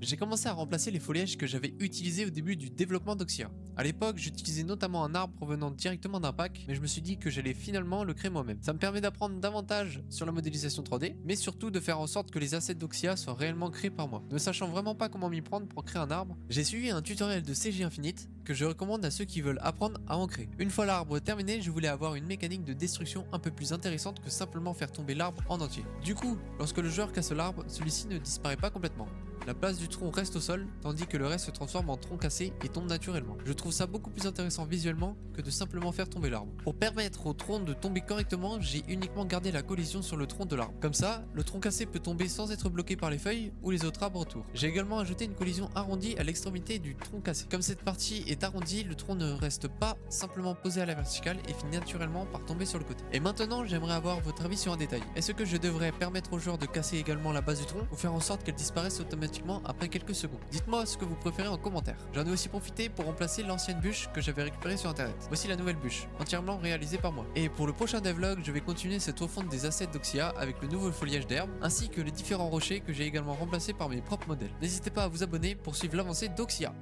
J'ai commencé à remplacer les feuillages que j'avais utilisés au début du développement d'Oxia. À l'époque, j'utilisais notamment un arbre provenant directement d'un pack, mais je me suis dit que j'allais finalement le créer moi-même. Ça me permet d'apprendre davantage sur la modélisation 3D, mais surtout de faire en sorte que les assets d'Oxia soient réellement créés par moi. Ne sachant vraiment pas comment m'y prendre pour créer un arbre, j'ai suivi un tutoriel de CG Infinite que je recommande à ceux qui veulent apprendre à en créer. Une fois l'arbre terminé, je voulais avoir une mécanique de destruction un peu plus intéressante que simplement faire tomber l'arbre en entier. Du coup, lorsque le joueur casse l'arbre, celui-ci ne disparaît pas complètement. La place du tronc reste au sol, tandis que le reste se transforme en tronc cassé et tombe naturellement. Je trouve ça beaucoup plus intéressant visuellement que de simplement faire tomber l'arbre. Pour permettre au tronc de tomber correctement, j'ai uniquement gardé la collision sur le tronc de l'arbre. Comme ça, le tronc cassé peut tomber sans être bloqué par les feuilles ou les autres arbres autour. J'ai également ajouté une collision arrondie à l'extrémité du tronc cassé. Comme cette partie est arrondie, le tronc ne reste pas simplement posé à la verticale et finit naturellement par tomber sur le côté. Et maintenant, j'aimerais avoir votre avis sur un détail. Est-ce que je devrais permettre au joueur de casser également la base du tronc ou faire en sorte qu'elle disparaisse automatiquement après quelques secondes? Dites-moi ce que vous préférez en commentaire. J'en ai aussi profité pour remplacer l'ancienne bûche que j'avais récupérée sur internet. Voici la nouvelle bûche, entièrement réalisée par moi. Et pour le prochain devlog, je vais continuer cette refonte des assets d'Oxia avec le nouveau foliage d'herbe, ainsi que les différents rochers que j'ai également remplacés par mes propres modèles. N'hésitez pas à vous abonner pour suivre l'avancée d'Oxia.